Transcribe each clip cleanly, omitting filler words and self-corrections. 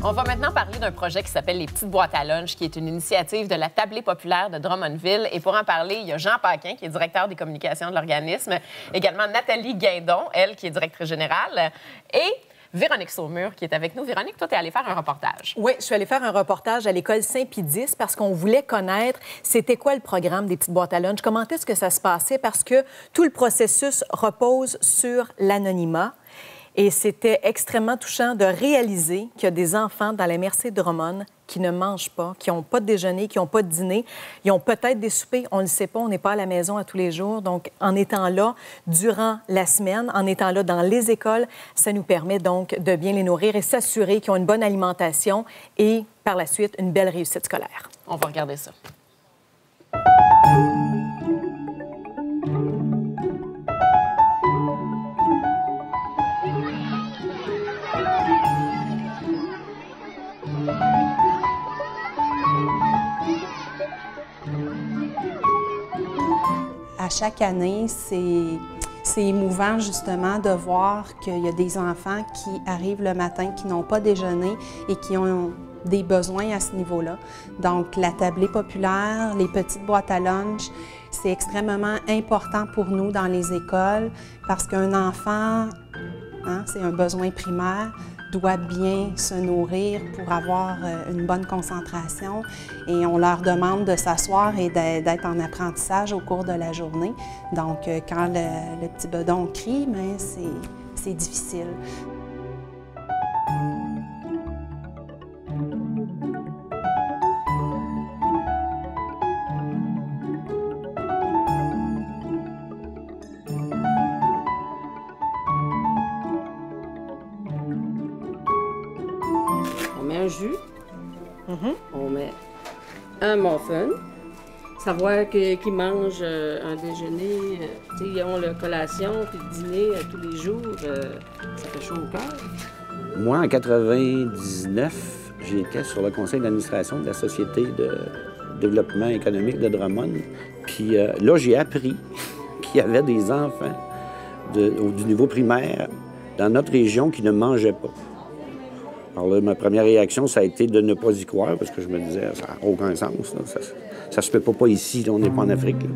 On va maintenant parler d'un projet qui s'appelle les petites boîtes à lunch, qui est une initiative de la Tablée populaire de Drummondville. Et pour en parler, il y a Jean Paquin, qui est directeur des communications de l'organisme, également Nathalie Guindon, elle, qui est directrice générale, et Véronique Saumur, qui est avec nous. Véronique, toi, tu es allée faire un reportage. Oui, je suis allée faire un reportage à l'école Saint-Pédis parce qu'on voulait connaître c'était quoi le programme des petites boîtes à lunch, comment est-ce que ça se passait, parce que tout le processus repose sur l'anonymat. Et c'était extrêmement touchant de réaliser qu'il y a des enfants dans la MRC de Drummond qui ne mangent pas, qui n'ont pas de déjeuner, qui n'ont pas de dîner. Ils ont peut-être des soupers, on ne le sait pas, on n'est pas à la maison à tous les jours. Donc, en étant là durant la semaine, en étant là dans les écoles, ça nous permet donc de bien les nourrir et s'assurer qu'ils ont une bonne alimentation et, par la suite, une belle réussite scolaire. On va regarder ça. À chaque année, c'est émouvant justement de voir qu'il y a des enfants qui arrivent le matin, qui n'ont pas déjeuné et qui ont des besoins à ce niveau-là. Donc, la tablée populaire, les petites boîtes à lunch, c'est extrêmement important pour nous dans les écoles parce qu'un enfant, c'est un besoin primaire, doit bien se nourrir pour avoir une bonne concentration. Et on leur demande de s'asseoir et d'être en apprentissage au cours de la journée. Donc, quand le petit bedon crie, c'est difficile. On met un jus, on met un muffin, savoir qu'ils mangent un déjeuner, ils ont la collation puis le dîner tous les jours, ça fait chaud au cœur. Moi, en 99, j'étais sur le conseil d'administration de la Société de développement économique de Drummond. Puis là, j'ai appris qu'il y avait des enfants du niveau primaire dans notre région qui ne mangeaient pas. Alors là, ma première réaction, ça a été de ne pas y croire, parce que je me disais, ça n'a aucun sens. Là. Ça se fait pas ici, là, on n'est pas en Afrique. Là.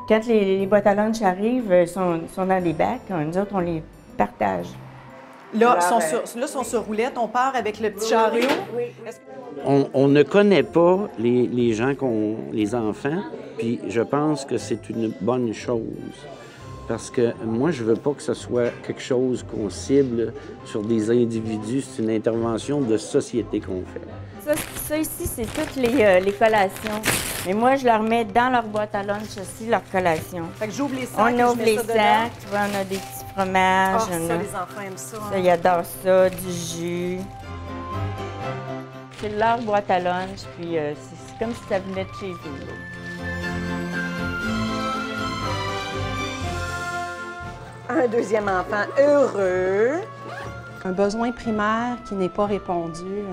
Quand les boîtes à lunch arrivent, sont dans les bacs, nous autres, on les partage. Là, ils sont sur roulette. On part avec le petit chariot. Oui. On ne connaît pas les gens, les enfants, puis je pense que c'est une bonne chose. Parce que moi, je veux pas que ce soit quelque chose qu'on cible sur des individus. C'est une intervention de société qu'on fait. Ça ici, c'est toutes les collations. Mais moi, je leur mets dans leur boîte à lunch aussi, leur collation. Fait que j'ouvre les sacs. On ouvre les sacs, tu vois, on a des petits fromages. Ça, les enfants aiment ça. Ça, ils adorent ça, du jus. C'est leur boîte à lunch, puis c'est comme si ça venait de chez eux. Un deuxième enfant heureux. Un besoin primaire qui n'est pas répondu,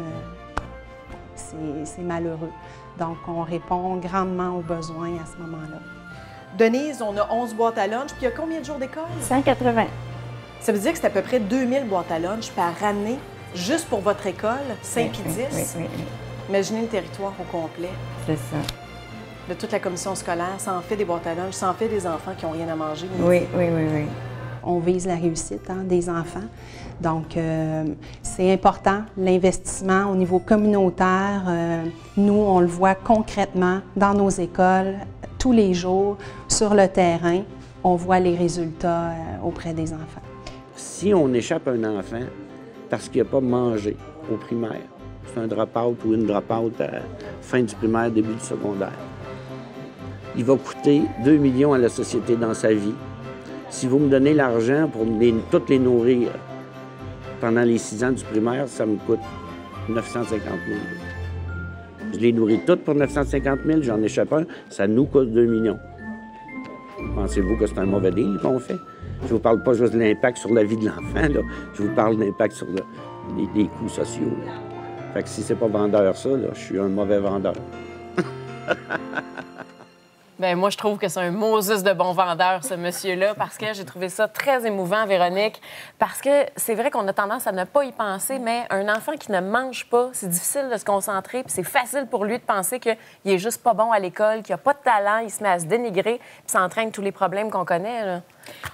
c'est malheureux. Donc, on répond grandement aux besoins à ce moment-là. Denise, on a 11 boîtes à lunch. Puis il y a combien de jours d'école? 180. Ça veut dire que c'est à peu près 2000 boîtes à lunch par année, juste pour votre école, Saint-Pédis. Oui. Imaginez le territoire au complet. C'est ça. De toute la commission scolaire, ça en fait des boîtes à lunch, ça en fait des enfants qui n'ont rien à manger. Oui. On vise la réussite des enfants. Donc, c'est important, l'investissement au niveau communautaire. Nous, on le voit concrètement dans nos écoles, tous les jours, sur le terrain. On voit les résultats auprès des enfants. Si on échappe à un enfant parce qu'il n'a pas mangé au primaire, c'est un drop-out ou une drop-out à fin du primaire, début du secondaire, il va coûter 2 millions à la société dans sa vie. Si vous me donnez l'argent pour toutes les nourrir pendant les 6 ans du primaire, ça me coûte 950 000. Je les nourris toutes pour 950 000, j'en échappe un, ça nous coûte 2 millions. Pensez-vous que c'est un mauvais deal qu'on fait? Je ne vous parle pas juste de l'impact sur la vie de l'enfant, là. Je vous parle de l'impact sur les coûts sociaux. Là. Fait que si c'est pas vendeur ça, là, je suis un mauvais vendeur. Bien, moi, je trouve que c'est un Moses de bon vendeur, ce monsieur-là, parce que j'ai trouvé ça très émouvant, Véronique, parce que c'est vrai qu'on a tendance à ne pas y penser, mais un enfant qui ne mange pas, c'est difficile de se concentrer, puis c'est facile pour lui de penser qu'il est juste pas bon à l'école, qu'il n'a pas de talent, il se met à se dénigrer, puis ça entraîne tous les problèmes qu'on connaît, là.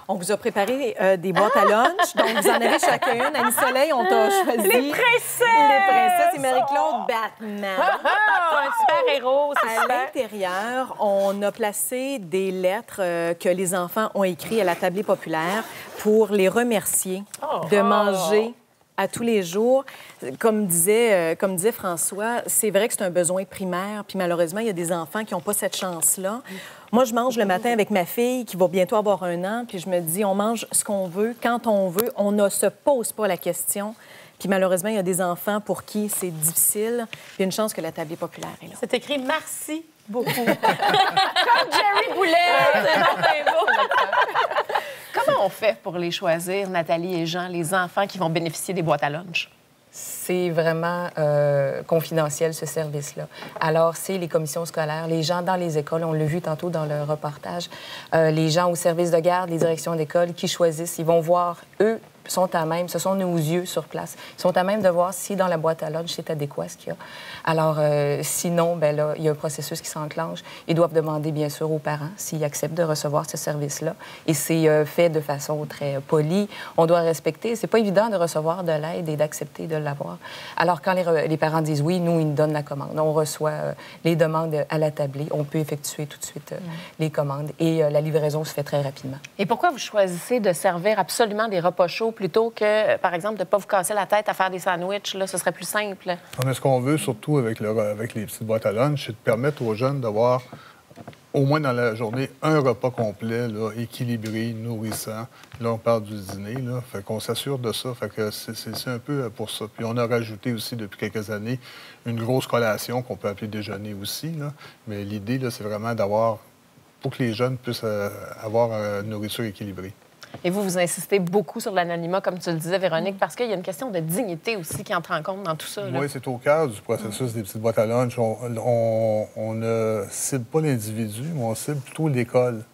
On vous a préparé des boîtes à lunch, donc vous en avez chacun une. Annie-Soleil, on t'a choisi... Les princesses! Les princesses et Marie-Claude Batman. Un super-héros, c'est À super. l'intérieur, on a placé des lettres que les enfants ont écrites à la tablée populaire pour les remercier de manger à tous les jours. Comme disait François, c'est vrai que c'est un besoin primaire, puis malheureusement, il y a des enfants qui n'ont pas cette chance-là. Moi, je mange le matin avec ma fille qui va bientôt avoir 1 an, puis je me dis, on mange ce qu'on veut, quand on veut, on ne se pose pas la question. Puis malheureusement, il y a des enfants pour qui c'est difficile. Puis il y a une chance que la tablée populaire est là. C'est écrit « Merci beaucoup ». Comme Jerry Boulet. C'est Martin Beau. Comment on fait pour les choisir, Nathalie et Jean, les enfants qui vont bénéficier des boîtes à lunch? C'est vraiment confidentiel, ce service-là. Alors, c'est les commissions scolaires, les gens dans les écoles, on l'a vu tantôt dans le reportage, les gens au service de garde, les directions d'école qui choisissent. Ils vont voir, eux, sont à même, ce sont nos yeux sur place, ils sont à même de voir si dans la boîte à lunch, c'est adéquat ce qu'il y a. Alors, sinon, ben là, il y a un processus qui s'enclenche. Ils doivent demander, bien sûr, aux parents s'ils acceptent de recevoir ce service-là. Et c'est fait de façon très polie. On doit respecter. C'est pas évident de recevoir de l'aide et d'accepter de l'avoir. Alors, quand les parents disent oui, nous, ils nous donnent la commande. On reçoit les demandes à la tablée. On peut effectuer tout de suite les commandes. Et la livraison se fait très rapidement. Et pourquoi vous choisissez de servir absolument des repas chauds plutôt que, par exemple, de ne pas vous casser la tête à faire des sandwichs? Là, ce serait plus simple. Mais ce qu'on veut, surtout avec les petites boîtes à lunch, c'est de permettre aux jeunes d'avoir, au moins dans la journée, un repas complet, là, équilibré, nourrissant. Là, on parle du dîner, là. Fait qu'on s'assure de ça. Fait que c'est un peu pour ça. Puis on a rajouté aussi, depuis quelques années, une grosse collation qu'on peut appeler déjeuner aussi, là. Mais l'idée, là, c'est vraiment d'avoir, pour que les jeunes puissent avoir une nourriture équilibrée. Et vous insistez beaucoup sur l'anonymat, comme tu le disais, Véronique, parce qu'il y a une question de dignité aussi qui entre en compte dans tout ça. Là. Oui, c'est au cœur du processus des petites boîtes à lunch. On ne cible pas l'individu, mais on cible plutôt l'école.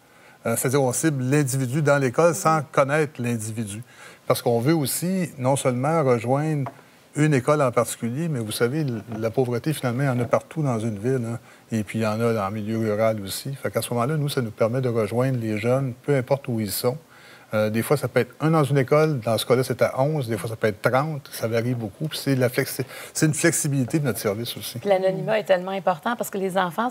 C'est-à-dire on cible l'individu dans l'école sans connaître l'individu. Parce qu'on veut aussi non seulement rejoindre une école en particulier, mais vous savez, la pauvreté, finalement, il y en a partout dans une ville. Hein? Et puis, il y en a dans le milieu rural aussi. Fait qu'à ce moment-là, nous, ça nous permet de rejoindre les jeunes, peu importe où ils sont. Des fois, ça peut être 1 dans une école. Dans ce cas-là, c'est à 11. Des fois, ça peut être 30. Ça varie beaucoup. Puis c'est une flexibilité de notre service aussi. L'anonymat est tellement important parce que les enfants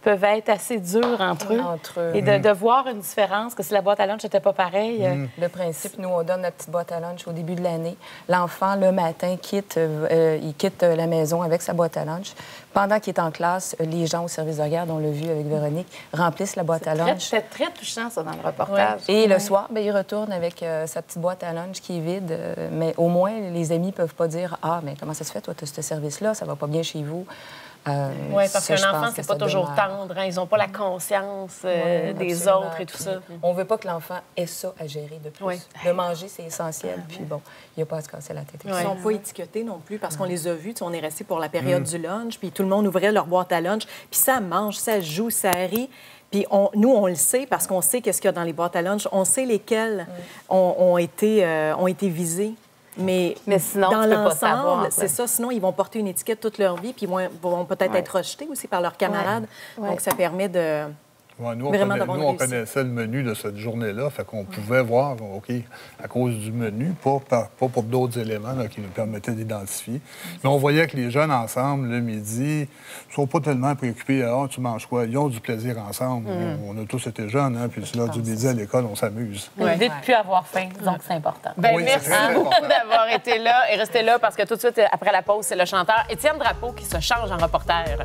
peuvent être assez durs entre eux. Et de voir une différence, que si la boîte à lunch n'était pas pareille. Le principe, nous, on donne la petite boîte à lunch au début de l'année. L'enfant, le matin, il quitte la maison avec sa boîte à lunch. Pendant qu'il est en classe, les gens au service de garde, on l'a vu avec Véronique, remplissent la boîte à lunch. C'est très touchant, ça, dans le reportage. Et le soir, bien, il retourne avec sa petite boîte à lunch qui est vide. Mais au moins, les amis ne peuvent pas dire « Ah, mais comment ça se fait, toi, tu as ce service-là, ça va pas bien chez vous. » Oui, parce qu'un enfant, c'est pas toujours tendre. Hein? Ils n'ont pas la conscience des autres et tout ça. On veut pas que l'enfant ait ça à gérer de plus. Oui. De manger, c'est essentiel. Puis bon, il n'y a pas à se casser la tête. Ils ne sont pas étiquetés non plus parce qu'on les a vus. On est restés pour la période du lunch, puis tout le monde ouvrait leur boîte à lunch. Puis ça mange, ça joue, ça rit. Puis nous, on le sait parce qu'on sait qu'est-ce qu'il y a dans les boîtes à lunch. On sait lesquels ont été visés. Mais sinon, dans tu peux pas l'ensemble, savoir, c'est ça. Sinon, ils vont porter une étiquette toute leur vie, puis ils vont peut-être être rejetés aussi par leurs camarades. Donc, ça permet de... Ouais, nous, on connaissait le menu de cette journée-là, fait qu'on pouvait voir, OK, à cause du menu, pas pour d'autres éléments là, qui nous permettaient d'identifier. Mais on voyait que les jeunes ensemble, le midi, ne sont pas tellement préoccupés à « Ah, tu manges quoi? » Ils ont du plaisir ensemble. On a tous été jeunes, hein, puis là, du midi à l'école, on s'amuse. L'idée de ne plus avoir faim, donc c'est important. Bien, oui, merci beaucoup d'avoir été là et restez là parce que tout de suite, après la pause, c'est le chanteur Étienne Drapeau qui se change en reporter.